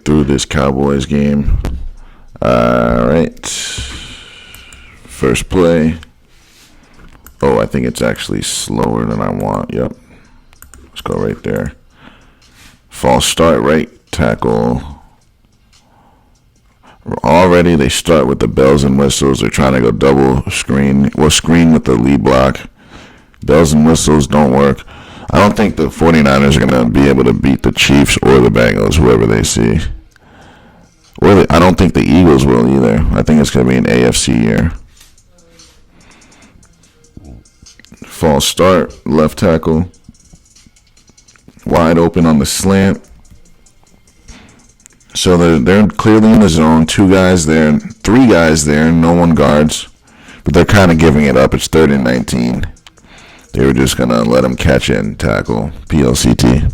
through this Cowboys game. All right. First play. Oh, I think it's actually slower than I want. Yep. Let's go right there. False start, right tackle. Already they start with the bells and whistles. They're trying to go double screen. Well, screen with the lead block. Bells and whistles don't work. I don't think the 49ers are going to be able to beat the Chiefs or the Bengals, whoever they see. I don't think the Eagles will either. I think it's going to be an AFC year. False start, left tackle. Wide open on the slant. So they're clearly in the zone. 2 guys there, 3 guys there, no one guards. But they're kind of giving it up. It's 3rd and 19. They were just going to let him catch it and tackle. PLCT.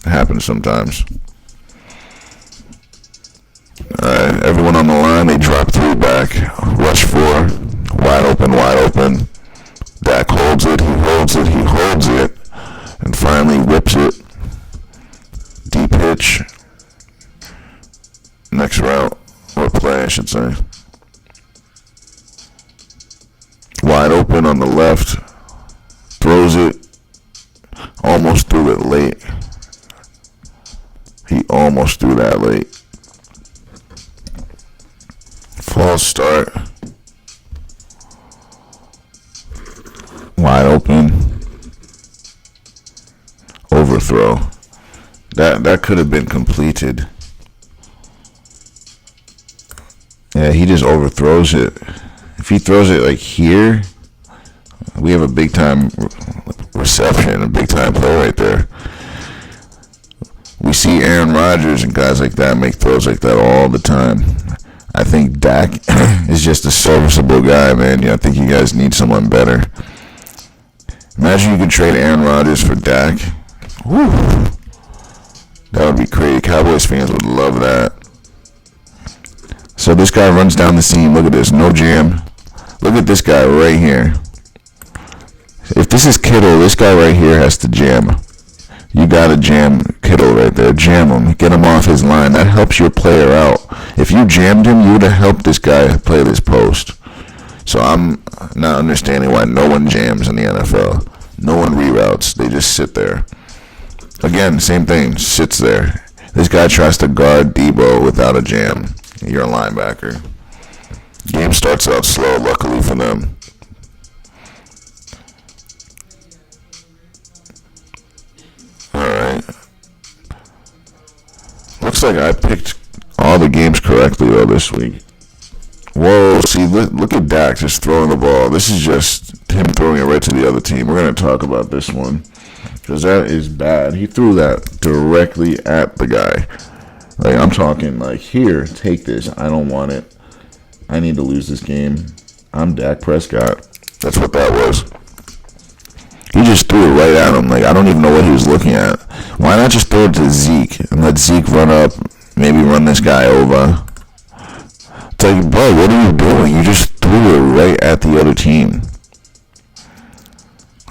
It happens sometimes. All right, everyone on the line, they drop 3 back. Rush 4. Wide open. Dak holds it. He holds it. And finally whips it. Deep hitch. Next route. Or play, I should say. Wide open on the left. Throws it. Almost threw it late. He almost threw that late. False start. Wide open. Overthrow. That could have been completed. Yeah, he just overthrows it. If he throws it like here, we have a big time reception, a big time play right there. We see Aaron Rodgers and guys like that make throws like that all the time. I think Dak is just a serviceable guy, man. I think you guys need someone better. Imagine you could trade Aaron Rodgers for Dak. Woo. That would be crazy. Cowboys fans would love that. So this guy runs down the seam. Look at this. No jam. Look at this guy right here. If this is Kittle, this guy right here has to jam. You got to jam Kittle right there. Jam him. Get him off his line. That helps your player out. If you jammed him, you would have helped this guy play this post. So I'm not understanding why no one jams in the NFL. No one reroutes. They just sit there. Again, same thing. Sits there. This guy tries to guard Debo without a jam. You're a linebacker. Game starts out slow, luckily for them. Alright. Looks like I picked all the games correctly, though, this week. Whoa, see, look at Dak just throwing the ball. This is just him throwing it right to the other team. We're going to talk about this one, because that is bad. He threw that directly at the guy. Like, I'm talking, like, here, take this. I don't want it. I need to lose this game. I'm Dak Prescott. That's what that was. He just threw it right at him. Like, I don't even know what he was looking at. Why not just throw it to Zeke and let Zeke run up, maybe run this guy over? It's like, bro, what are you doing? You just threw it right at the other team.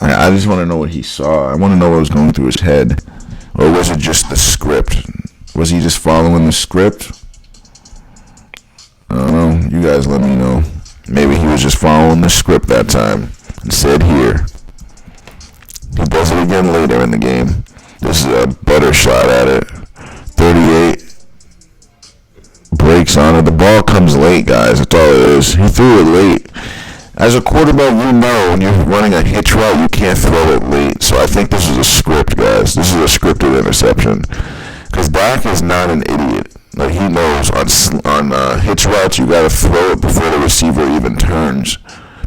I just want to know what he saw. I want to know what was going through his head. Or was it just the script? Was he just following the script? I don't know. You guys let me know. Maybe he was just following the script that time and said here. He does it again later in the game. This is a better shot at it. 38. Breaks on it. The ball comes late, guys. That's all it is. He threw it late. As a quarterback, you know when you're running a hitch route, you can't throw it late. So I think this is a script, guys. This is a scripted interception. Because Dak is not an idiot. Like, he knows on hitch routes, you got to throw it before the receiver even turns.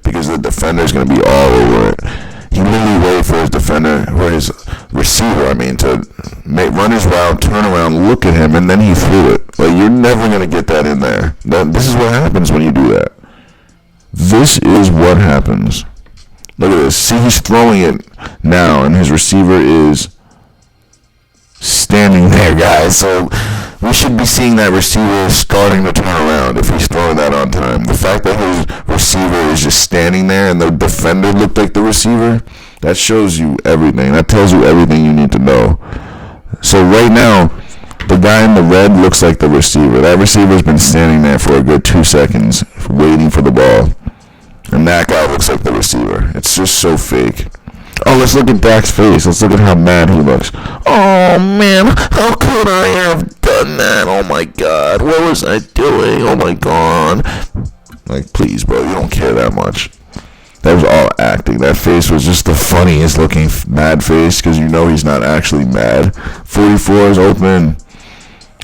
Because the defender's going to be all over it. He literally waited for his defender, or his receiver, to run his route, turn around, look at him, and then he threw it. Like, you're never going to get that in there. This is what happens when you do that. This is what happens. Look at this. See, he's throwing it now, and his receiver is standing there, guys. So we should be seeing that receiver starting to turn around if he's throwing that on time. The fact that his receiver is just standing there and the defender looked like the receiver, that shows you everything. That tells you everything you need to know. So right now, The guy in the red looks like the receiver. That receiver's been standing there for a good 2 seconds waiting for the ball. And that guy looks like the receiver. It's just so fake. Oh, let's look at Dak's face. Let's look at how mad he looks. Oh, man. How could I have done that? Oh, my God. What was I doing? Oh, my God. Like, please, bro. You don't care that much. That was all acting. That face was just the funniest looking mad face because you know he's not actually mad. 44 is open.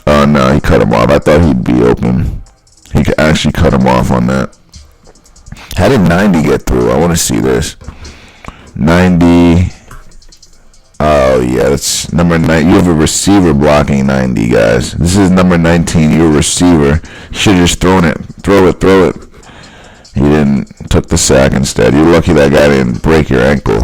Oh, no. He cut him off. I thought he'd be open. He could actually cut him off on that. How did 90 get through? I want to see this. 90. Oh, yeah, that's number 9. You have a receiver blocking 90, guys. This is number 19. You're a receiver. You should have just thrown it. Throw it. He didn't. Took the sack instead. You're lucky that guy didn't break your ankle.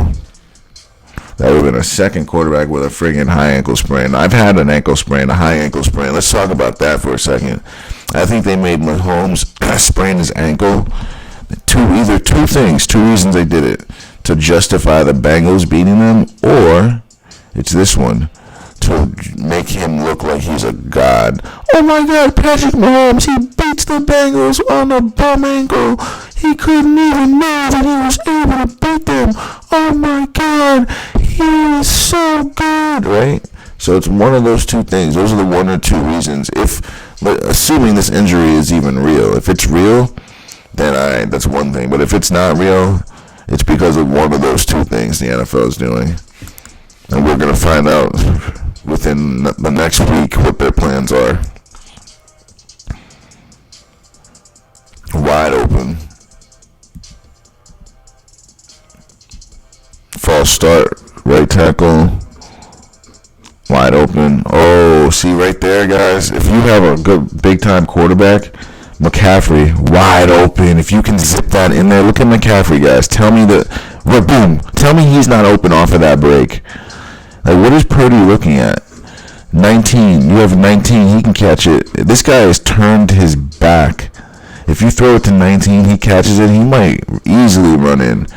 That would have been a second quarterback with a friggin' high ankle sprain. I've had an ankle sprain, a high ankle sprain. Let's talk about that for a second. I think they made Mahomes sprain his ankle. Two reasons they did it. To justify the Bengals beating them, or it's this one, to make him look like he's a god. Oh my God, Patrick Mahomes, he beats the Bengals on a bum ankle. He couldn't even know that he was able to beat them. Oh my God, he is so good, right? So it's one of those two things. Those are the one or two reasons. Assuming this injury is even real. If it's real, then that's one thing. But if it's not real, it's because of one of those two things the NFL is doing. And we're going to find out within the next week what their plans are. Wide open. False start. Right tackle. Wide open. Oh, see right there, guys. If you have a good big-time quarterback, McCaffrey, wide open. If you can zip that in there, look at McCaffrey, guys. Tell me boom. Tell me he's not open off of that break. Like, what is Purdy looking at? 19. You have 19. He can catch it. This guy has turned his back. If you throw it to 19, he catches it. He might easily run in.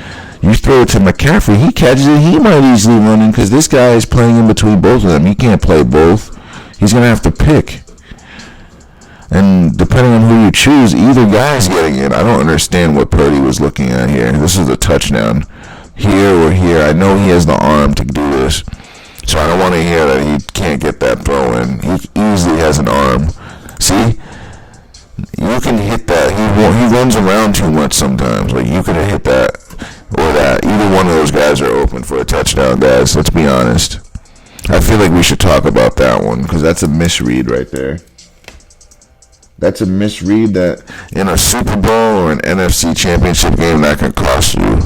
You throw it to McCaffrey, he catches it. He might easily run in because this guy is playing in between both of them. He can't play both. He's going to have to pick. And depending on who you choose, either guy's getting it. I don't understand what Purdy was looking at here. This is a touchdown. Here or here. I know he has the arm to do this. So I don't want to hear that he can't get that throw in. He easily has an arm. See? You can hit that. He runs around too much sometimes. Like, you could have hit that or that. Either one of those guys are open for a touchdown, guys. Let's be honest. I feel like we should talk about that one because that's a misread right there. That's a misread that in a Super Bowl or an NFC Championship game that could cost you.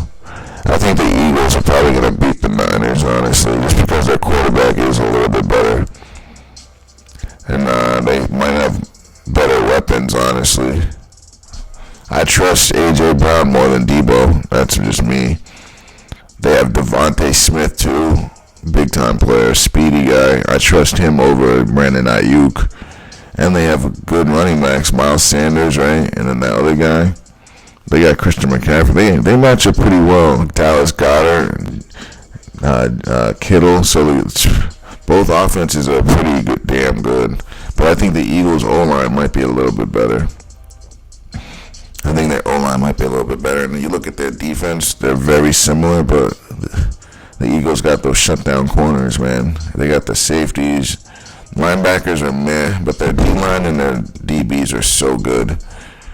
I think the Eagles are probably going to beat the Niners, honestly, just because their quarterback is a little bit better. And they might have better weapons, honestly. I trust A.J. Brown more than Debo. That's just me. They have Devontae Smith, too. Big-time player, speedy guy. I trust him over Brandon Ayuk. And they have good running backs, Miles Sanders, right? And then that other guy. They got Christian McCaffrey. They match up pretty well. Dallas Goedert, Kittle. So both offenses are pretty good, damn good. But I think the Eagles' O-line might be a little bit better. I think their O-line might be a little bit better. And you look at their defense, they're very similar, but the Eagles got those shutdown corners, man. They got the safeties. Linebackers are meh, but their D-line and their DBs are so good.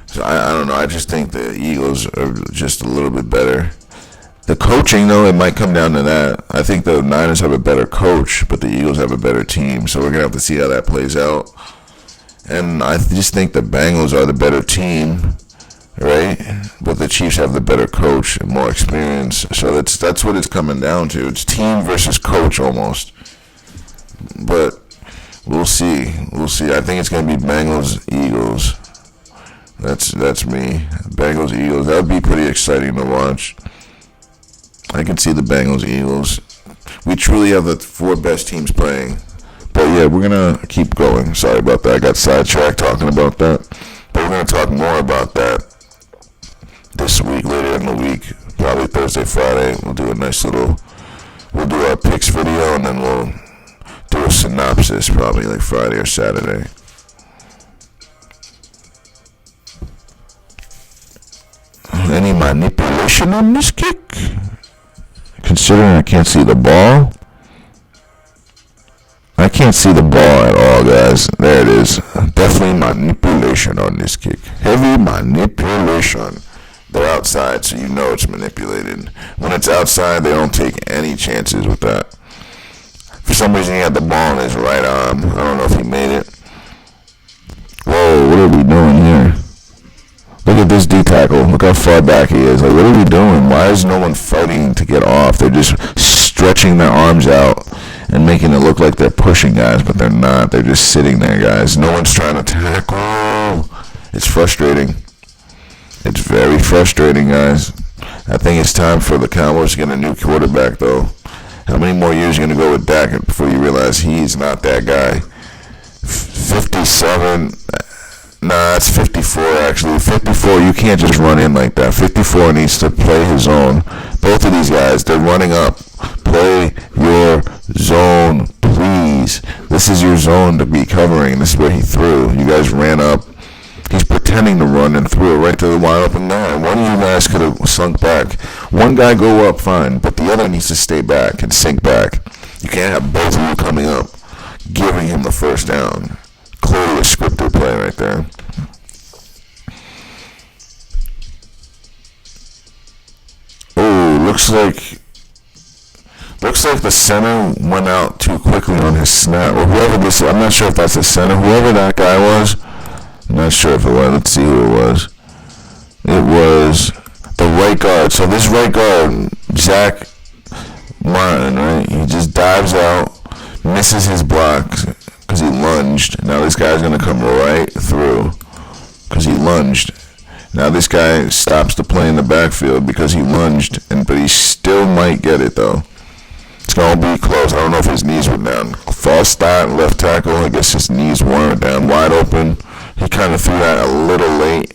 So I don't know. I just think the Eagles are just a little bit better. The coaching, though, it might come down to that. I think the Niners have a better coach, but the Eagles have a better team. So we're going to have to see how that plays out. And I just think the Bengals are the better team, right? But the Chiefs have the better coach and more experience. So that's what it's coming down to. It's team versus coach almost. But we'll see. I think it's going to be Bengals-Eagles. That's me. Bengals-Eagles. That would be pretty exciting to watch. I can see the Bengals-Eagles. We truly have the 4 best teams playing. But yeah, we're going to keep going. Sorry about that. I got sidetracked talking about that. But we're going to talk more about that this week, later in the week. Probably Thursday, Friday. We'll do our picks video, and then we'll do a synopsis probably like Friday or Saturday. Any manipulation on this kick? Considering I can't see the ball. I can't see the ball at all, guys. There it is. Definitely manipulation on this kick. Heavy manipulation. They're outside, so you know it's manipulated. When it's outside, they don't take any chances with that. For some reason, he had the ball in his right arm. I don't know if he made it. Whoa, what are we doing here? Look at this D-tackle. Look how far back he is. Like, what are we doing? Why is no one fighting to get off? They're just stretching their arms out and making it look like they're pushing guys, but they're not. They're just sitting there, guys. No one's trying to tackle. It's frustrating. It's very frustrating, guys. I think it's time for the Cowboys to get a new quarterback, though. How many more years are you going to go with Dak before you realize he's not that guy? 57. Nah, it's 54, actually. 54, you can't just run in like that. 54 needs to play his zone. Both of these guys, they're running up. Play your zone, please. This is your zone to be covering. This is where he threw. You guys ran up. He's pretending to run and threw it right to the wide open guy. One of you guys could have sunk back. One guy go up, fine, but the other needs to stay back and sink back. You can't have both of you coming up, giving him the first down. Clearly a scripted play right there. Oh, looks like the center went out too quickly on his snap, or whoever this. I'm not sure if that's the center. Whoever that guy was, I'm not sure if it was. Let's see who it was. It was the right guard. So this right guard, Zach Martin, right? He just dives out, misses his blocks because he lunged. Now this guy's going to come right through because he lunged. Now this guy stops the play in the backfield because he lunged, but he still might get it, though. It's going to be close. I don't know if his knees were down. False start, left tackle. I guess his knees weren't down. Wide open. He kind of threw that a little late.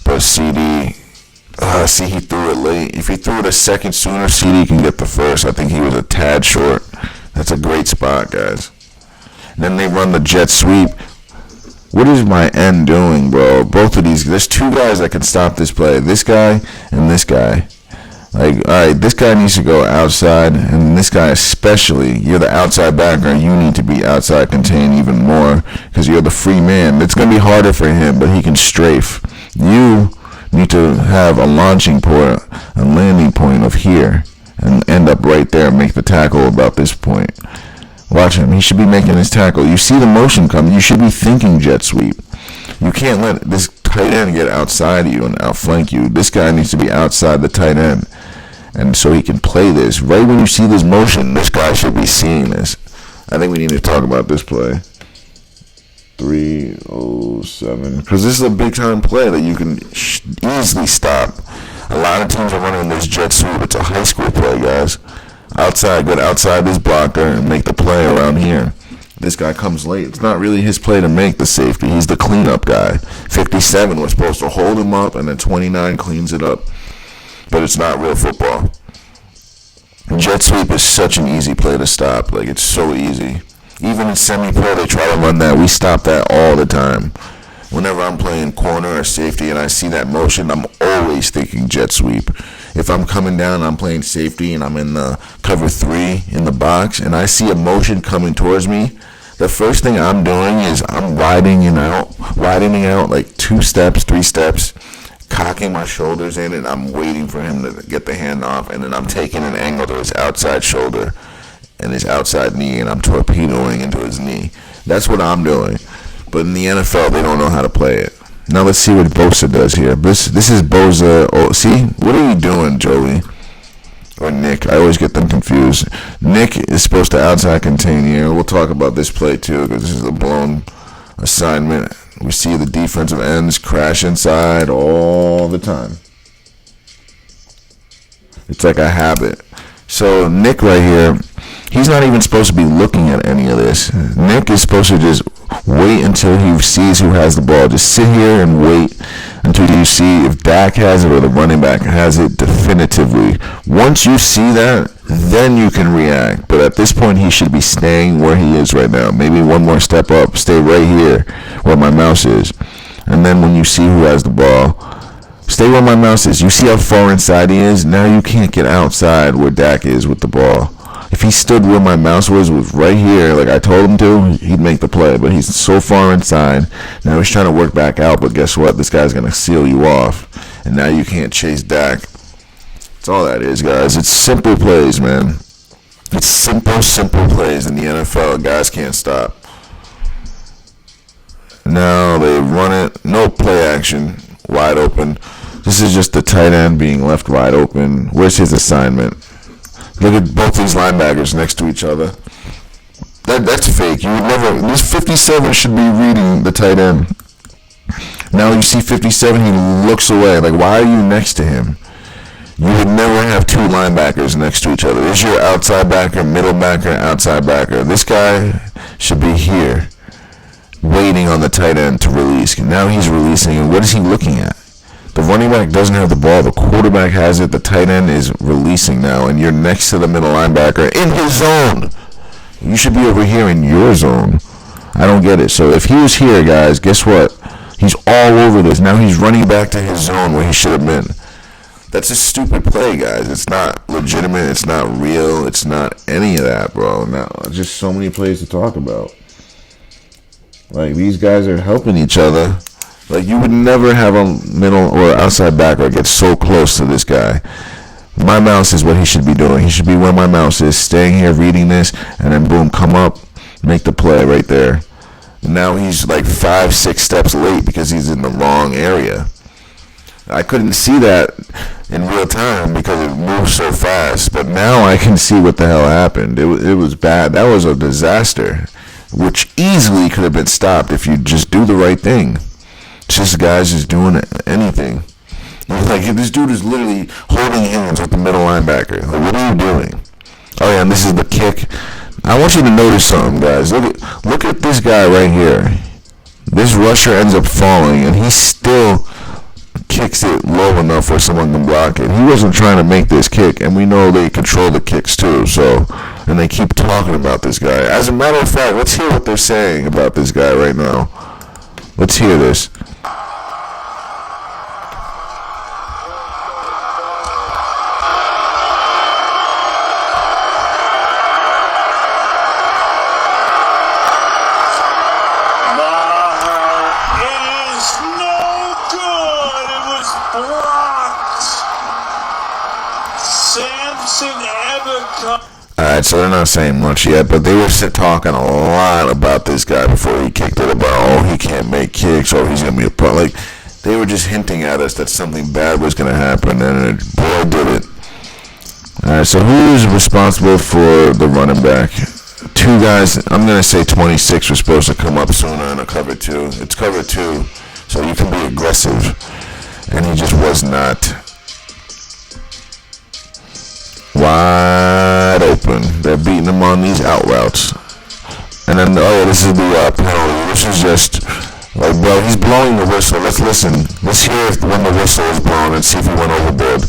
But CD, he threw it late. If he threw it a second sooner, CD can get the first. I think he was a tad short. That's a great spot, guys. And then they run the jet sweep. What is my end doing, bro? Both of these. There's two guys that can stop this play. This guy and this guy. Like, all right, this guy needs to go outside, and this guy especially. You're the outside backer. You need to be outside contained even more because you're the free man. It's going to be harder for him, but he can strafe. You need to have a launching point, a landing point of here, and end up right there and make the tackle about this point. Watch him. He should be making his tackle. You see the motion come. You should be thinking jet sweep. You can't let this tight end get outside of you and outflank you. This guy needs to be outside the tight end. And so he can play this. Right when you see this motion, this guy should be seeing this. I think we need to talk about this play. 3:07. Because this is a big-time play that you can easily stop. A lot of teams are running this jet sweep. It's a high school play, guys. Outside, get outside this blocker and make the play around here. This guy comes late. It's not really his play to make the safety. He's the cleanup guy. 57 was supposed to hold him up, and then 29 cleans it up. But it's not real football. Jet sweep is such an easy play to stop. Like, it's so easy. Even in semi-pro, they try to run that. We stop that all the time. Whenever I'm playing corner or safety and I see that motion, I'm always thinking jet sweep. If I'm coming down, I'm playing safety, and I'm in the cover 3 in the box, and I see a motion coming towards me, the first thing I'm doing is I'm widening out like 2 steps, 3 steps, cocking my shoulders in, and I'm waiting for him to get the hand off, and then I'm taking an angle to his outside shoulder and his outside knee, and I'm torpedoing into his knee. That's what I'm doing. But in the NFL, they don't know how to play it. Now let's see what Bosa does here. This is Bosa. Oh, see? What are you doing, Joey? Or Nick. I always get them confused. Nick is supposed to outside contain here. We'll talk about this play, too, because this is a blown assignment. We see the defensive ends crash inside all the time. It's like a habit. So Nick right here, he's not even supposed to be looking at any of this. Nick is supposed to just wait until he sees who has the ball. Just sit here and wait until you see if Dak has it or the running back has it definitively. Once you see that, then you can react. But at this point, he should be staying where he is right now. Maybe one more step up, stay right here where my mouse is. And then when you see who has the ball, stay where my mouse is. You see how far inside he is? Now you can't get outside where Dak is with the ball. If he stood where my mouse was right here, like I told him to, he'd make the play. But he's so far inside. Now he's trying to work back out, but guess what? This guy's going to seal you off. And now you can't chase Dak. That's all that is, guys. It's simple plays, man. It's simple plays in the NFL. Guys can't stop. Now they run it. No play action. Wide open. This is just the tight end being left wide open. Where's his assignment? Look at both these linebackers next to each other. That's fake. You would never. This 57 should be reading the tight end. Now you see 57, he looks away. Like, why are you next to him? You would never have two linebackers next to each other. This is your outside backer, middle backer, outside backer. This guy should be here, waiting on the tight end to release. Now he's releasing, and what is he looking at? The running back doesn't have the ball. The quarterback has it. The tight end is releasing now, and you're next to the middle linebacker in his zone. You should be over here in your zone. I don't get it. So if he was here, guys, guess what? He's all over this. Now he's running back to his zone where he should have been. That's a stupid play, guys. It's not legitimate. It's not real. It's not any of that, bro. Now, just so many plays to talk about. Like, these guys are helping each other. Like, you would never have a middle or outside backer get so close to this guy. My mouse is what he should be doing. He should be where my mouse is, staying here, reading this, and then boom, come up, make the play right there. Now he's like 5-6 steps late because he's in the wrong area. I couldn't see that in real time because it moved so fast. But now I can see what the hell happened. It was bad. That was a disaster, which easily could have been stopped if you just do the right thing. It's just guys just doing anything. Like, this dude is literally holding hands with the middle linebacker. Like, what are you doing? Oh yeah, and this is the kick. I want you to notice something, guys. Look at this guy right here. This rusher ends up falling, and he still kicks it low enough where someone can block it. He wasn't trying to make this kick, and we know they control the kicks too. So, and they keep talking about this guy. As a matter of fact, let's hear what they're saying about this guy right now. Let's hear this. Alright, so they're not saying much yet, but they were talking a lot about this guy before he kicked it, about, oh, he can't make kicks, or he's going to be a pro. Like, they were just hinting at us that something bad was going to happen, and boy, did it. Alright, so who is responsible for the running back? Two guys, I'm going to say 26 were supposed to come up sooner in a cover 2. It's cover 2, so you can be aggressive, and he just was not. Wide open. They're beating him on these out routes. And then, oh, this is the penalty. This is just, like, bro, he's blowing the whistle. Let's listen. Let's hear when the whistle is blown and see if he went overboard.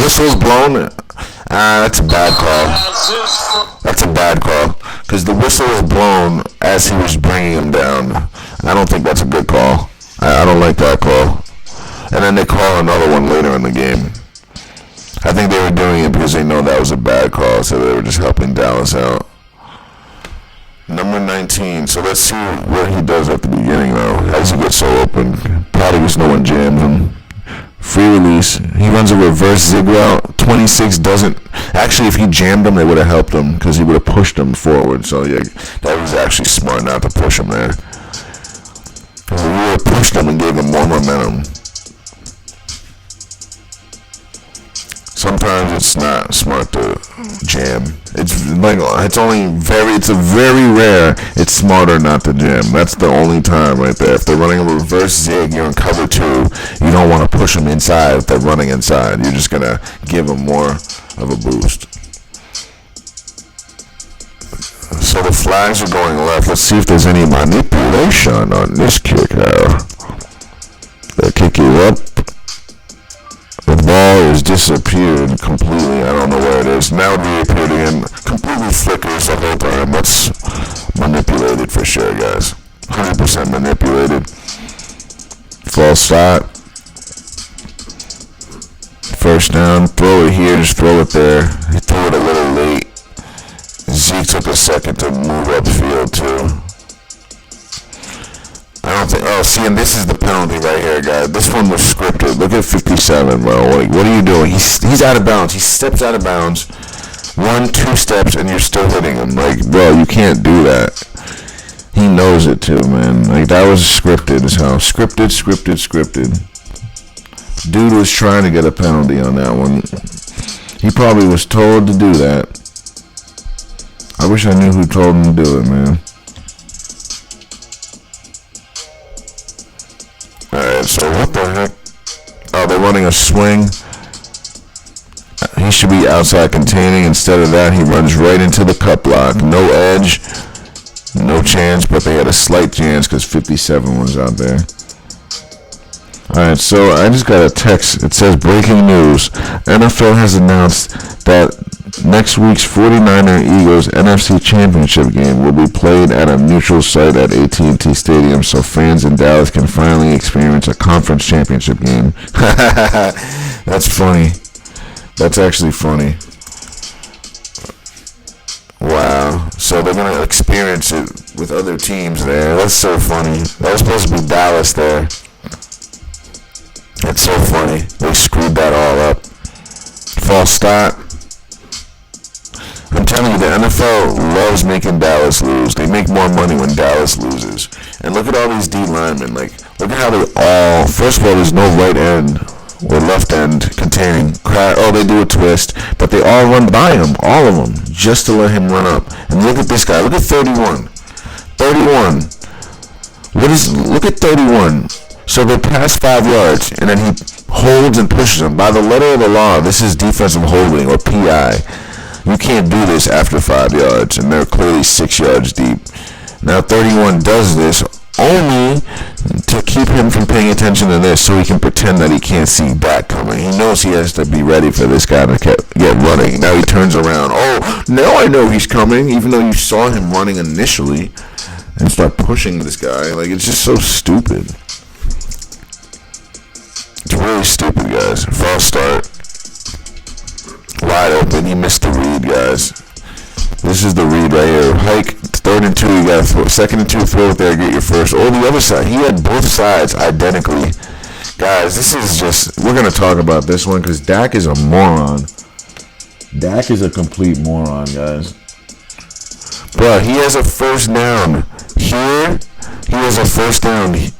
Whistle's blown. That's a bad call. That's a bad call. Because the whistle was blown as he was bringing him down. I don't think that's a good call. I don't like that call. And then they call another one later in the game. I think they were doing it because they know that was a bad call, so they were just helping Dallas out. Number 19. So let's see what he does at the beginning, though. How does he get so open? Probably because no one jams him. Free release. He runs a reverse zig route. 26 doesn't. Actually, if he jammed him, they would have helped him because he would have pushed him forward. So yeah, that was actually smart not to push him there. Because we would have pushed him and gave him more momentum. Sometimes it's not smart to jam. It's like it's a very rare. It's smarter not to jam. That's the only time right there. If they're running a reverse zig, you're in cover 2. You don't want to push them inside if they're running inside. You're just gonna give them more of a boost. So the flags are going left. Let's see if there's any manipulation on this kick. They'll kick you up. disappeared completely. I don't know where it is. Now it reappeared again. Completely flickers the whole time. That's manipulated for sure, guys. 100% manipulated. False start. First down. Throw it here. Just throw it there. He threw it a little late. Zeke took a second to move upfield too. I don't think. Oh, see, and this is the penalty right here, guys. This one was scripted. Look at 57, bro. Like, what are you doing? He's out of bounds. He steps out of bounds. 1-2 steps, and you're still hitting him. Like, bro, you can't do that. He knows it too, man. Like, that was scripted as hell. Scripted. Dude was trying to get a penalty on that one. He probably was told to do that. I wish I knew who told him to do it, man. Alright, so what the heck? Oh, they're running a swing. He should be outside containing. Instead of that, he runs right into the cut block. No edge. No chance, but they had a slight chance because 57 was out there. Alright, so I just got a text. It says, breaking news. NFL has announced that next week's 49er-Eagles NFC Championship game will be played at a neutral site at AT&T Stadium so fans in Dallas can finally experience a conference championship game. That's funny. That's actually funny. Wow. So they're going to experience it with other teams there. That's so funny. That was supposed to be Dallas there. That's so funny. They screwed that all up. False start. I'm telling you, the NFL loves making Dallas lose. They make more money when Dallas loses. And look at all these D linemen. Like, look at how they all... First of all, there's no right end or left end containing. Oh, they do a twist. But they all run by him. All of them. Just to let him run up. And look at this guy. Look at 31. 31. Look at 31. So they pass 5 yards, and then he holds and pushes them. By the letter of the law, this is defensive holding, or PI. You can't do this after 5 yards, and they're clearly 6 yards deep. Now 31 does this only to keep him from paying attention to this so he can pretend that he can't see back coming. He knows he has to be ready for this guy to get running. Now he turns around. Oh, now I know he's coming, even though you saw him running initially, and start pushing this guy. Like, it's just so stupid. It's really stupid, guys. False start. Wide open. He missed the read, guys. This is the read right here. Hike, 3rd and 2. You got to throw. 2nd and 2, throw it there, get your first. Or the other side. He had both sides identically. Guys, this is just... We're going to talk about this one because Dak is a moron. Dak is a complete moron, guys. Bro, he has a first down here. He has a first down here.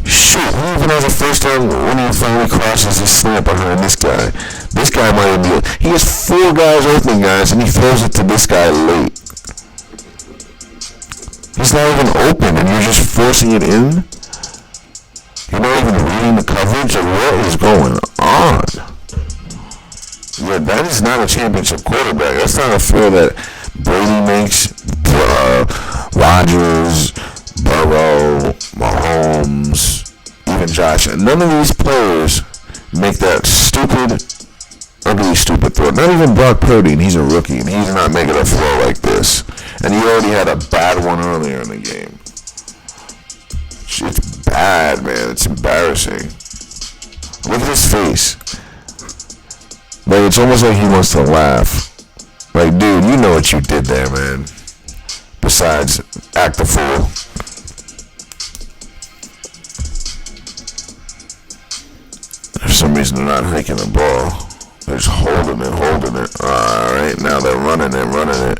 Shoot, he even has a first down when he finally crosses his snap behind this guy. This guy might even be... He has 4 guys open, guys, and he throws it to this guy late. He's not even open, and you're just forcing it in? You're not even reading the coverage? Or what is going on? Yeah, that is not a championship quarterback. That's not a throw that Brady makes. Rodgers, Burrow, Mahomes, even Josh. None of these players make that stupid, ugly, stupid throw. Not even Brock Purdy, and he's a rookie, and he's not making a throw like this. And he already had a bad one earlier in the game. It's bad, man. It's embarrassing. Look at his face. Like, it's almost like he wants to laugh. Like, dude, you know what you did there, man. Besides, act the fool. For some reason, they're not hiking the ball. They're just holding it. Alright, now they're running it.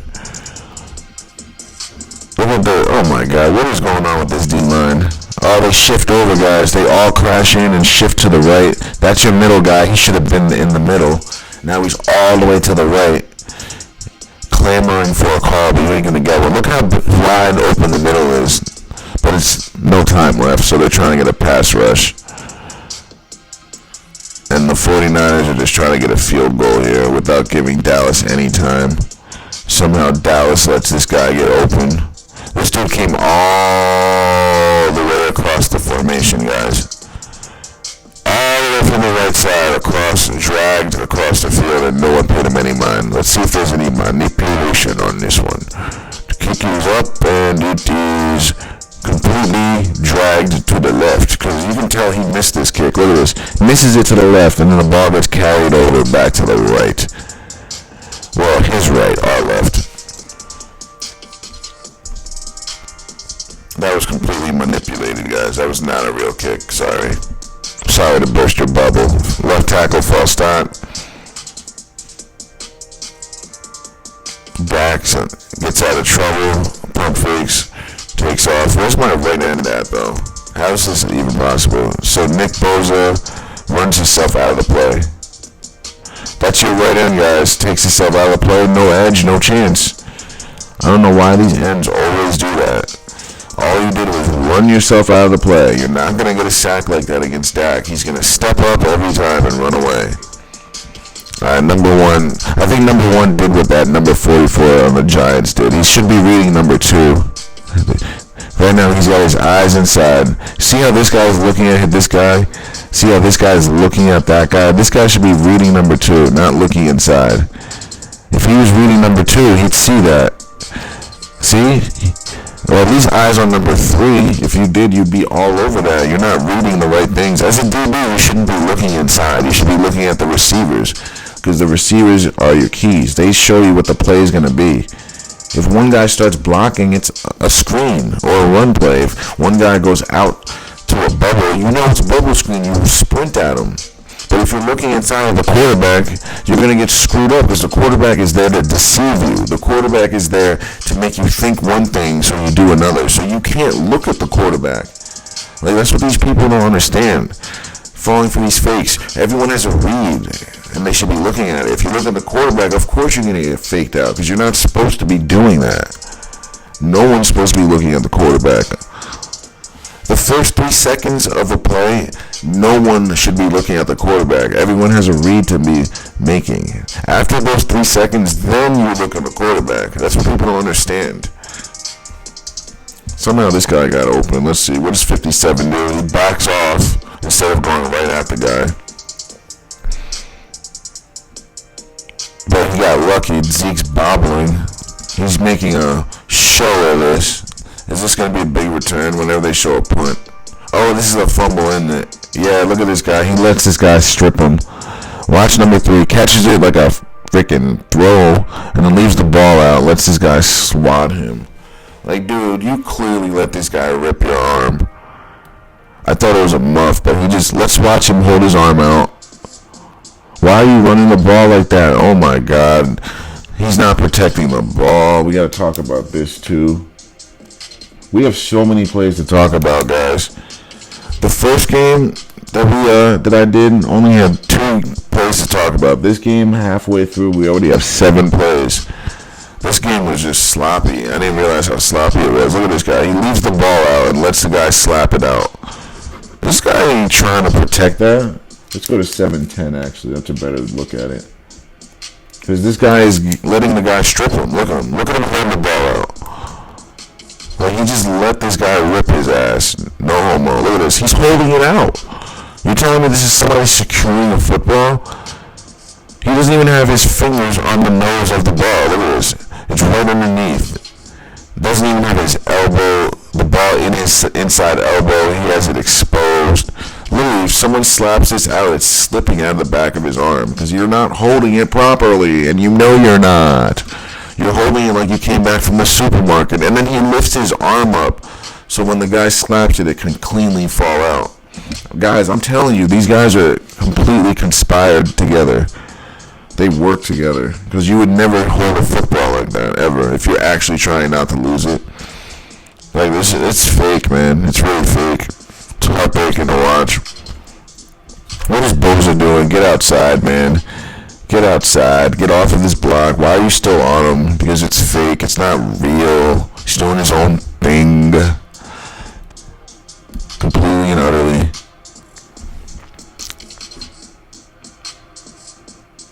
Look at the... Oh, my God. What is going on with this D-line? Oh, they shift over, guys. They all crash in and shift to the right. That's your middle guy. He should have been in the middle. Now he's all the way to the right. Clamoring for a call, but you ain't going to get one. Look how wide open the middle is. But it's no time left, so they're trying to get a pass rush. And the 49ers are just trying to get a field goal here without giving Dallas any time. Somehow Dallas lets this guy get open. This dude came all the way across the formation, guys. All the way from the right side across and dragged across the field, and no one paid him any mind. Let's see if there's any manipulation on this one. The kick is up, and it is completely dragged to the left, because you can tell he missed this kick. Look at this. Misses it to the left, and then the ball gets carried over back to the right. Well, his right, our left. That was completely manipulated, guys. That was not a real kick. Sorry to burst your bubble. Left tackle, false start. Backs, gets out of trouble. Pump fakes, takes off. Where's my right end at, though? How is this even possible? So Nick Bosa runs himself out of the play. That's your right end, guys. Takes himself out of the play. No edge, no chance. I don't know why these ends always do that. All you did was run yourself out of the play. You're not going to get a sack like that against Dak. He's going to step up every time and run away. Number one. I think number one did what that number 44 on the Giants did. He should be reading number 2. Right now, he's got his eyes inside. See how this guy is looking at this guy? See how this guy is looking at that guy? This guy should be reading number 2, not looking inside. If he was reading number 2, he'd see that. See? Well, at least eyes on number 3. If you did, you'd be all over that. You're not reading the right things. As a DB, you shouldn't be looking inside. You should be looking at the receivers, because the receivers are your keys. They show you what the play is going to be. If one guy starts blocking, it's a screen or a run play. If one guy goes out to a bubble, you know it's a bubble screen. You sprint at him. But if you're looking inside of the quarterback, you're going to get screwed up, because the quarterback is there to deceive you. The quarterback is there to make you think one thing so you do another. So you can't look at the quarterback. Like, that's what these people don't understand. Falling for these fakes. Everyone has a read, and they should be looking at it. If you look at the quarterback, of course you're going to get faked out, because you're not supposed to be doing that. No one's supposed to be looking at the quarterback. The first 3 seconds of a play, no one should be looking at the quarterback. Everyone has a read to be making. After those 3 seconds, then you look at the quarterback. That's what people don't understand. Somehow this guy got open. Let's see. What does 57 do? He backs off instead of going right at the guy. But he got lucky. Zeke's bobbling. He's making a show of this. Is this going to be a big return whenever they show a punt? Oh, this is a fumble, isn't it? Yeah, look at this guy. He lets this guy strip him. Watch number 3. Catches it like a freaking throw, and then leaves the ball out. Lets this guy swat him. Like, dude, you clearly let this guy rip your arm. I thought it was a muff, but let's watch him hold his arm out. Why are you running the ball like that? Oh, my God. He's not protecting the ball. We got to talk about this, too. We have so many plays to talk about, guys. The first game that I did only had 2 plays to talk about. This game, halfway through, we already have 7 plays. This game was just sloppy. I didn't realize how sloppy it was. Look at this guy. He leaves the ball out and lets the guy slap it out. This guy ain't trying to protect that. Let's go to 7-10, actually. That's a better look at it. Because this guy is letting the guy strip him. Look at him. Look at him holding the ball out. Like, he just let this guy rip his ass. No homo. Look at this. He's holding it out. You're telling me this is somebody securing a football? He doesn't even have his fingers on the nose of the ball. Look at this. It's right underneath. Doesn't even have his elbow, the ball in his inside elbow. He has it exposed. Literally, if someone slaps this out, it's slipping out of the back of his arm, because you're not holding it properly, and you know you're not. You're holding it like you came back from the supermarket, and then he lifts his arm up so when the guy slaps it, it can cleanly fall out. Guys, I'm telling you, these guys are completely conspired together. They work together, because you would never hold a football like that, ever, if you're actually trying not to lose it. Like, it's fake, man. It's really fake. It's heartbreaking to watch. What is Bosa doing? Get outside, man. Get outside. Get off of this block. Why are you still on him? Because it's fake. It's not real. He's doing his own thing. Completely and utterly.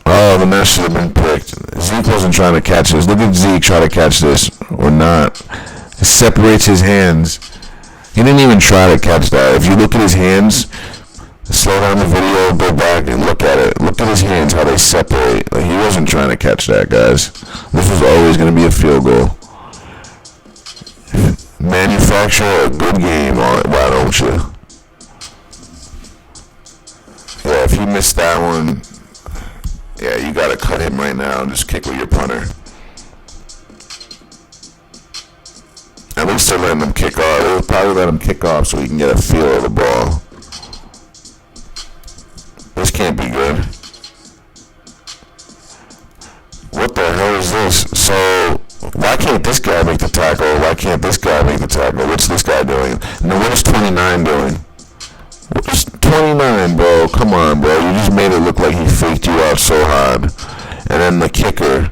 Oh, the mess should have been picked. Zeke wasn't trying to catch this. Look at Zeke try to catch this. Or not. It separates his hands. He didn't even try to catch that. If you look at his hands, Slow down the video, go back and look at it. Look at his hands, how they separate. Like, he wasn't trying to catch that, guys. This was always going to be a field goal. Manufacture a good game on it, why don't you? Yeah, if you missed that one, yeah, you got to cut him right now and just kick with your punter. At least they're letting him kick off. They'll probably let him kick off so he can get a feel of the ball. This can't be good. What the hell is this? So, why can't this guy make the tackle? Why can't this guy make the tackle? What's this guy doing? And what is 29 doing? What's 29, bro? Come on, bro. You just made it look like he faked you out so hard. And then the kicker.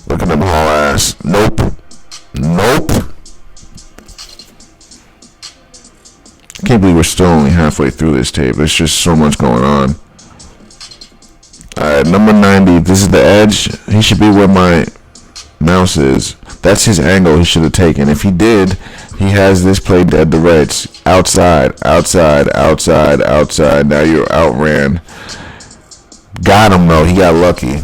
Look at him haul ass. Nope. I can't believe we're still only halfway through this tape. There's just so much going on. Alright, number 90. This is the edge. He should be where my mouse is. That's his angle he should have taken. If he did, he has this play dead to rights. Outside. Now you're outran. Got him, though. He got lucky.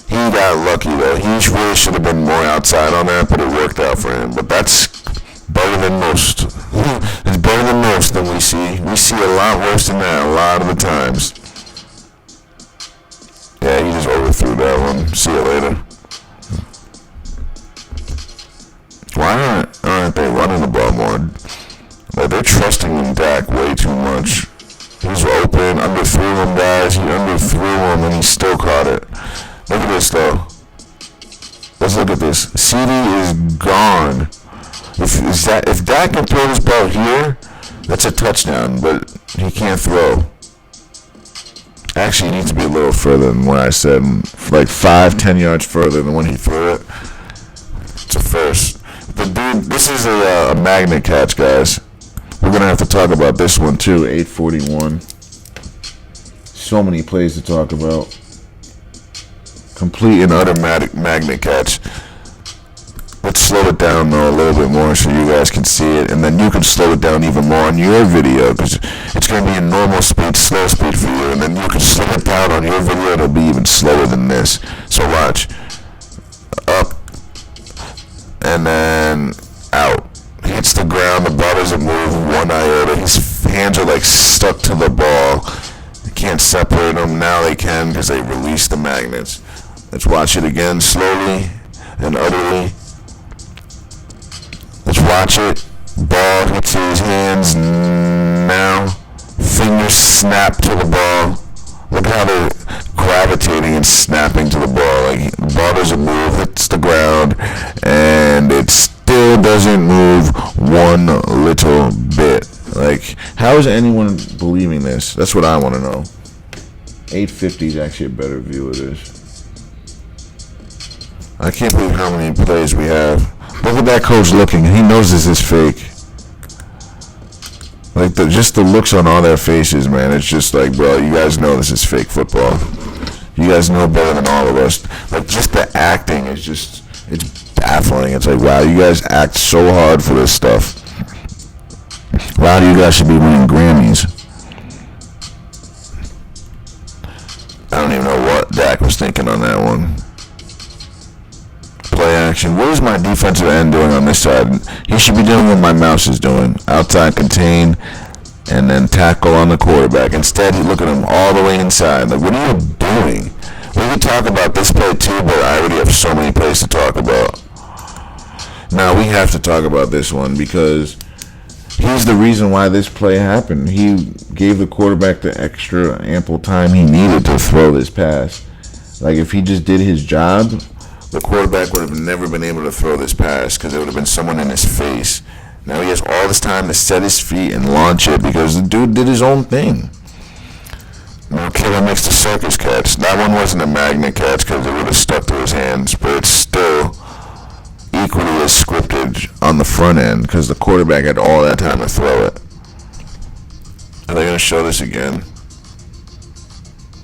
Though. He really should have been more outside on that, but it worked out for him. But that's better than most. It's better than most than we see. We see a lot worse than that a lot of the times. Yeah, he just overthrew that one. See you later. Why aren't they running the ball more? Like, they're trusting in Dak way too much. He's open, underthrew him, guys. He underthrew him and he still caught it. Look at this, though. Let's look at this. CD is gone. If Dak can throw this ball here, that's a touchdown, but he can't throw. Actually, he needs to be a little further than what I said. Like 5-10 yards further than when he threw it. It's a first. But dude, this is a magnet catch, guys. We're going to have to talk about this one, too. 841. So many plays to talk about. Complete and utter magnet catch. Let's slow it down, though, a little bit more so you guys can see it. And then you can slow it down even more on your video, because it's going to be a normal speed, slow speed for you. And then you can slow it down on your video. It'll be even slower than this. So watch. Up. And then out. Hits the ground. The ball doesn't move one iota. His hands are like stuck to the ball. They can't separate them. Now they can because they release the magnets. Let's watch it again slowly and utterly. Let's watch it. Ball hits his hands now. Fingers snap to the ball. Look how they're gravitating and snapping to the ball. Like, the ball doesn't move, hits the ground, and it still doesn't move one little bit. Like, how is anyone believing this? That's what I want to know. 850 is actually a better view of this. I can't believe how many plays we have. Look at that coach looking. He knows this is fake. Like, just the looks on all their faces, man. It's just like, bro, you guys know this is fake football. You guys know better than all of us. Like, just the acting is just, it's baffling. It's like, wow, you guys act so hard for this stuff. Wow, you guys should be winning Grammys. I don't even know what Dak was thinking on that one. Play action. What is my defensive end doing on this side? He should be doing what my mouse is doing. Outside contain, and then tackle on the quarterback. Instead, you look at him all the way inside. Like, what are you doing? We can talk about this play too, but I already have so many plays to talk about. Now, we have to talk about this one because he's the reason why this play happened. He gave the quarterback the extra ample time he needed to throw this pass. Like, if he just did his job, the quarterback would have never been able to throw this pass because it would have been someone in his face. Now he has all this time to set his feet and launch it because the dude did his own thing. No killer makes the circus catch. That one wasn't a magnet catch because it would have stuck to his hands, but it's still equally as scripted on the front end because the quarterback had all that time to throw it. Are they going to show this again?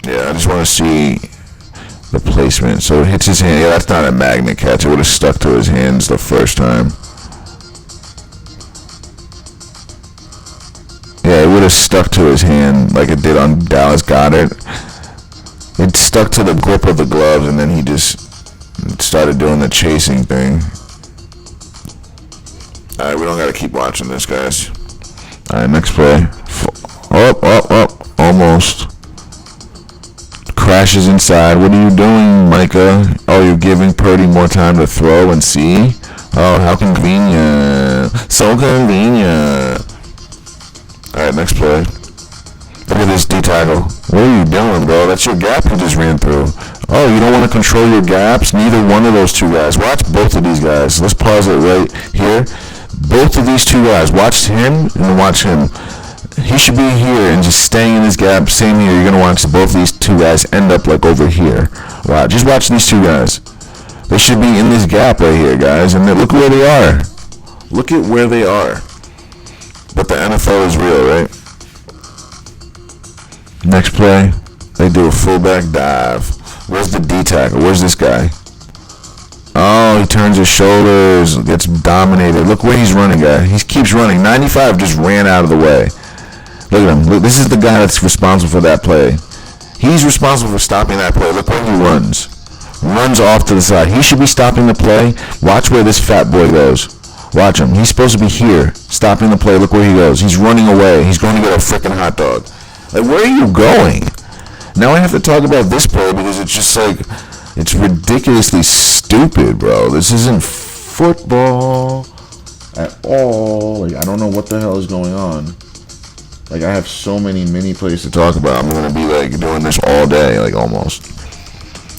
Yeah, I just want to see the placement. So it hits his hand. Yeah, that's not a magnet catch. It would have stuck to his hands the first time. Yeah, Yeah, it would have stuck to his hand like it did on Dallas Goedert. It stuck to the grip of the gloves, and then he just started doing the chasing thing. Alright, we don't gotta keep watching this, guys. Alright, next play. Almost. Crashes inside. What are you doing, Micah? Oh, you're giving Purdy more time to throw and see? Oh, how convenient. So convenient. Alright, next play. Look at this D-tackle. What are you doing, bro? That's your gap you just ran through. Oh, you don't want to control your gaps? Neither one of those two guys. Watch both of these guys. Let's pause it right here. Both of these two guys. Watch him and watch him. He should be here and just staying in his gap. Same here. You're going to watch both of these two guys end up like over here. Wow. Just watch these two guys. They should be in this gap right here, guys. And look where they are. Look at where they are. But the NFL is real, right? Next play, they do a fullback dive. Where's the D-tackle? Where's this guy? Oh, he turns his shoulders, gets dominated. Look where he's running, guy. He keeps running. 95 just ran out of the way. Look at him. Look, this is the guy that's responsible for that play. He's responsible for stopping that play. Look where he runs. Runs off to the side. He should be stopping the play. Watch where this fat boy goes. Watch him. He's supposed to be here, stopping the play. Look where he goes. He's running away. He's going to get a freaking hot dog. Like, where are you going? Now I have to talk about this play because it's just like, it's ridiculously stupid, bro. This isn't football at all. Like, I don't know what the hell is going on. Like, I have so many mini plays to talk about. I'm going to be, like, doing this all day, like, almost.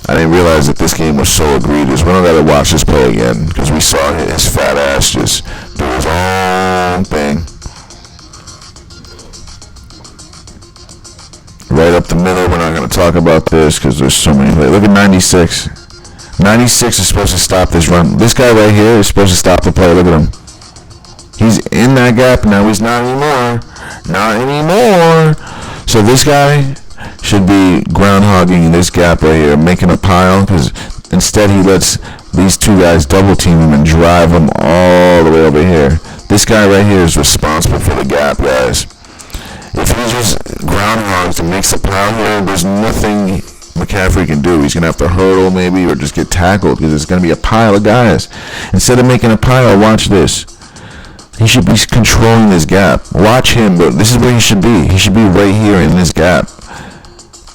I didn't realize that this game was so egregious. We don't got to watch this play again because we saw his fat ass just do his own thing. Right up the middle. We're not going to talk about this because there's so many plays. Look at 96. 96 is supposed to stop this run. This guy right here is supposed to stop the play. Look at him. He's in that gap. Now he's not anymore. Not anymore. So this guy should be groundhogging this gap right here, making a pile, because instead he lets these two guys double team him and drive him all the way over here. This guy right here is responsible for the gap, guys. If he just groundhogs and makes a pile here, there's nothing McCaffrey can do. He's going to have to hurdle maybe or just get tackled because it's going to be a pile of guys. Instead of making a pile, watch this. He should be controlling this gap. Watch him, but this is where he should be. He should be right here in this gap.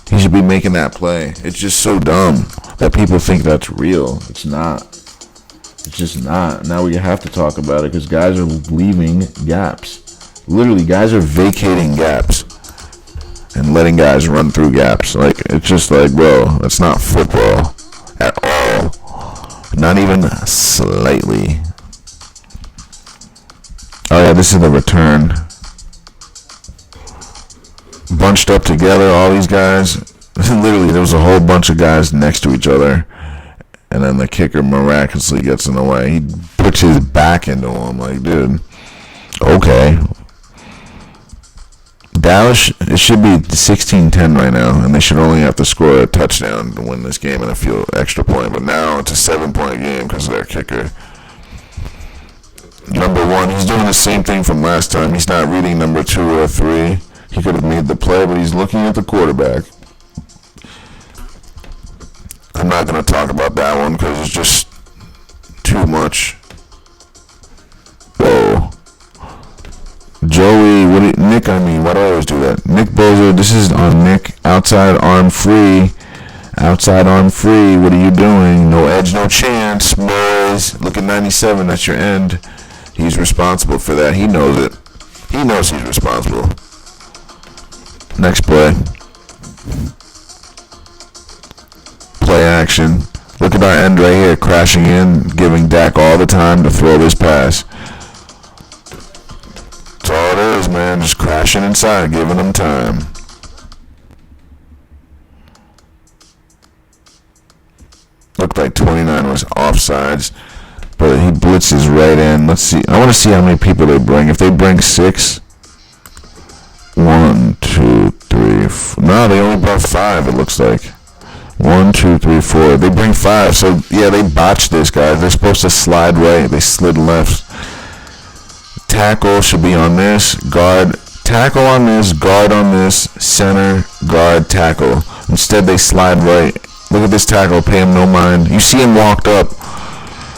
He should be making that play. It's just so dumb that people think that's real. It's not. It's just not. Now we have to talk about it because guys are leaving gaps. Literally, guys are vacating gaps and letting guys run through gaps. Like, it's just like, bro, that's not football at all. Not even slightly. Oh, yeah, this is the return. Bunched up together, all these guys. Literally, there was a whole bunch of guys next to each other. And then the kicker miraculously gets in the way. He puts his back into him. Like, dude, okay. Dallas, it should be 16-10 right now, and they should only have to score a touchdown to win this game and a few extra point. But now it's a 7-point game because of their kicker. Number one, he's doing the same thing from last time. He's not reading number 2 or 3. He could have made the play, but he's looking at the quarterback. I'm not going to talk about that one because it's just too much. Whoa. Joey, Nick, why do I always do that? Nick Bozo, this is on Nick. Outside arm free. Outside arm free. What are you doing? No edge, no chance. Boys, look at 97. That's your end. He's responsible for that. He knows it. He knows he's responsible. Next play. Play action. Look at our end right here. Crashing in. Giving Dak all the time to throw this pass. That's all it is, man. Just crashing inside. Giving them time. Looked like 29 was offsides. But he blitzes right in. Let's see. I want to see how many people they bring. If they bring 6. 1, 2, 3, 4. No, they only brought 5, it looks like. 1, 2, 3, 4. They bring 5. So, yeah, they botched this, guys. They're supposed to slide right. They slid left. Tackle should be on this. Guard tackle on this, guard on this, center, guard, tackle. Instead, they slide right. Look at this tackle, pay him no mind. You see him walked up.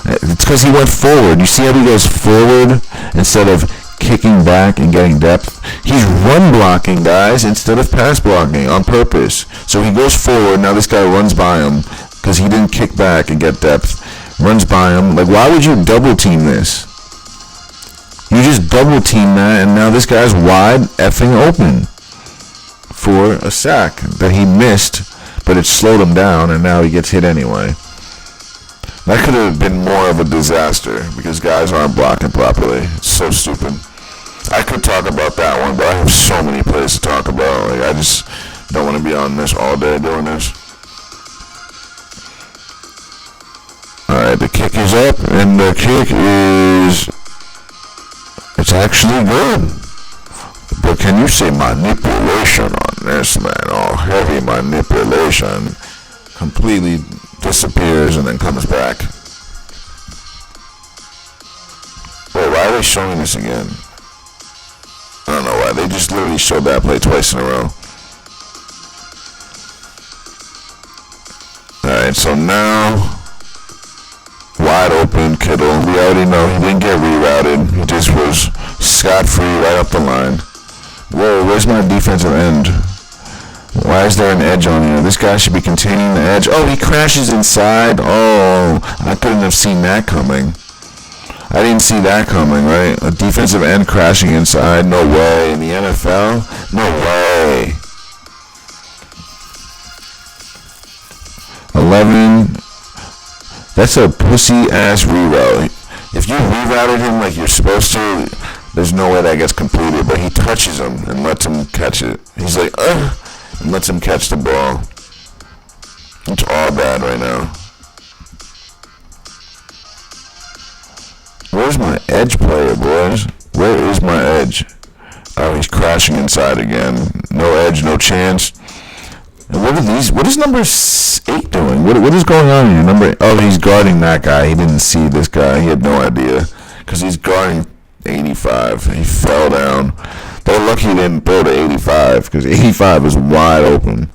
It's because he went forward. You see how he goes forward instead of kicking back and getting depth? He's run blocking, guys, instead of pass blocking on purpose. So he goes forward. Now this guy runs by him because he didn't kick back and get depth. Runs by him. Like, why would you double team this? You just double team that, and now this guy's wide effing open for a sack that he missed, but it slowed him down, and now he gets hit anyway. That could have been more of a disaster because guys aren't blocking properly. It's so stupid. I could talk about that one, but I have so many plays to talk about. Like, I just don't want to be on this all day doing this. Alright, the kick is up, and the kick is... It's actually good. But can you say manipulation on this, man? Oh, heavy manipulation. Completely disappears and then comes back. Wait, why are they showing this again? I don't know why. They just literally showed that play twice in a row. Alright, so now... Wide open, Kittle. We already know he didn't get rerouted. He just was scot-free right up the line. Whoa, where's my defensive end? Why is there an edge on here? This guy should be containing the edge. Oh, he crashes inside. Oh, I couldn't have seen that coming. I didn't see that coming, right? A defensive end crashing inside. No way. In the NFL? No way. 11. That's a pussy-ass reroute. If you rerouted him like you're supposed to, there's no way that gets completed. But he touches him and lets him catch it. He's like, ugh, and lets him catch the ball. It's all bad right now. Where's my edge player, boys? Where is my edge? Oh, he's crashing inside again. No edge, no chance. And what are these? What is number 8 doing? What is going on here? Oh, he's guarding that guy. He didn't see this guy. He had no idea. Because he's guarding 85. He fell down. They're lucky he didn't throw to 85. Because 85 is wide open.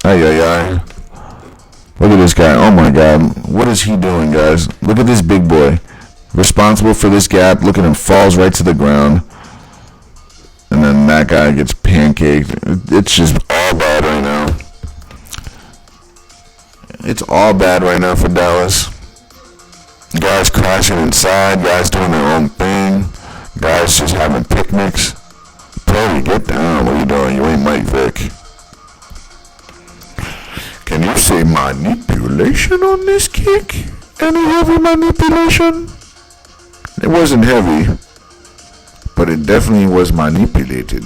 Ay, ay, ay. Look at this guy. Oh, my God. What is he doing, guys? Look at this big boy. Responsible for this gap. Look at him. Falls right to the ground. And then that guy gets pancaked. It's just all bad right now. It's all bad right now for Dallas. Guys crashing inside. Guys doing their own thing. Guys just having picnics. Brody, get down. What are you doing? You ain't Mike Vick. Can you say manipulation on this kick? Any heavy manipulation? It wasn't heavy. But it definitely was manipulated.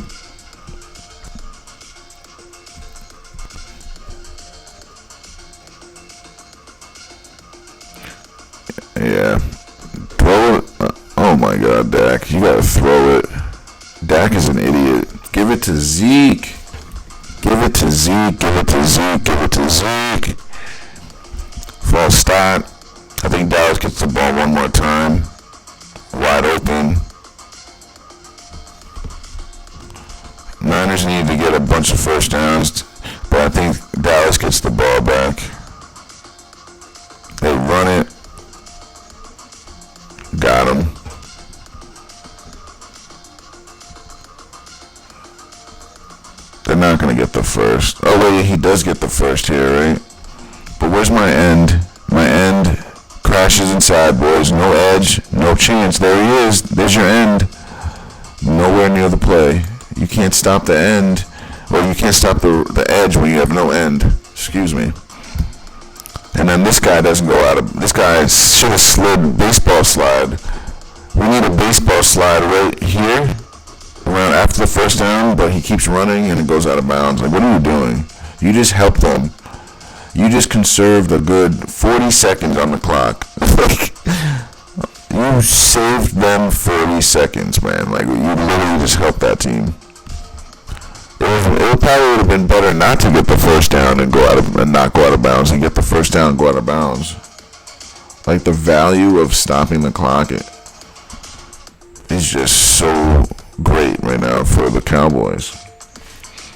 Yeah. Throw it. Oh my God, Dak. You gotta throw it. Dak is an idiot. Give it to Zeke. Give it to Zeke. Give it to Zeke. Give it to Zeke. False start. I think Dallas gets the ball one more time. Wide open. Niners need to get a bunch of first downs, but I think Dallas gets the ball back. They run it. Got him. They're not going to get the first. Oh, wait, he does get the first here, right? But where's my end? My end crashes inside, boys. No edge, no chance. There he is. There's your end. Nowhere near the play. You can't stop the end, or you can't stop the edge when you have no end. Excuse me. And then this guy doesn't go out of... This guy should have slid baseball slide. We need a baseball slide right here, around after the first down, but he keeps running and it goes out of bounds. Like, what are you doing? You just helped them. You just conserved a good 40 seconds on the clock. You saved them 40 seconds, man. Like, you literally just helped that team. It probably would have been better not to get the first down and not go out of bounds, and get the first down and go out of bounds. Like, the value of stopping the clock, is just so great right now for the Cowboys.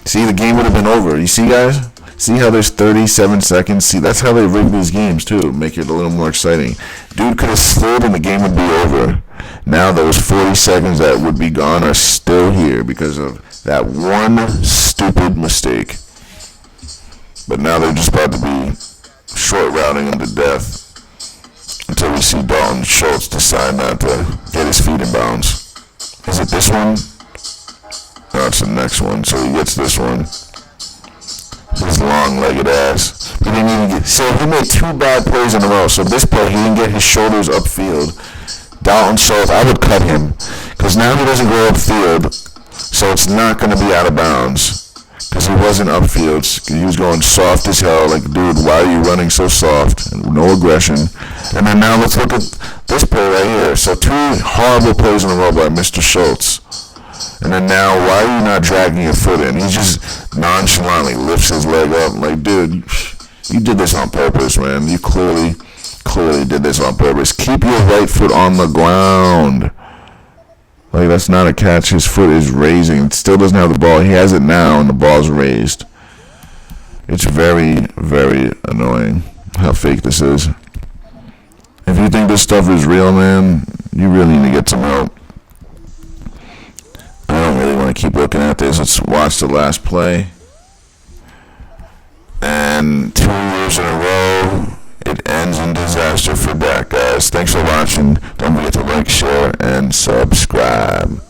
See, the game would have been over. You see, guys? See how there's 37 seconds? See, that's how they rig these games, too. Make it a little more exciting. Dude could have slid and the game would be over. Now those 40 seconds that would be gone are still here because of that one stupid mistake. But now they're just about to be short routing him to death until we see Dalton Schultz decide not to get his feet in bounds. Is it this one? No, it's the next one. So he gets this one. His long-legged ass. He didn't even get. So he made 2 bad plays in a row. So this play, he didn't get his shoulders upfield. Dalton Schultz, I would cut him because now he doesn't go upfield, so it's not going to be out of bounds because he wasn't upfield. He was going soft as hell. Like, dude, why are you running so soft? No aggression. And then now let's look at this play right here. So 2 horrible plays in a row by Mr. Schultz. And then now, why are you not dragging your foot in? He just nonchalantly lifts his leg up. Like, dude, you did this on purpose, man. You clearly did this on purpose. Keep your right foot on the ground. Like, that's not a catch. His foot is raising. It still doesn't have the ball. He has it now, and the ball's raised. It's very, very annoying how fake this is. If you think this stuff is real, man, you really need to get some help. I don't really want to keep looking at this. Let's watch the last play. And 2 years in a row, it ends in disaster for Dak, guys. Thanks for watching. Don't forget to like, share, and subscribe.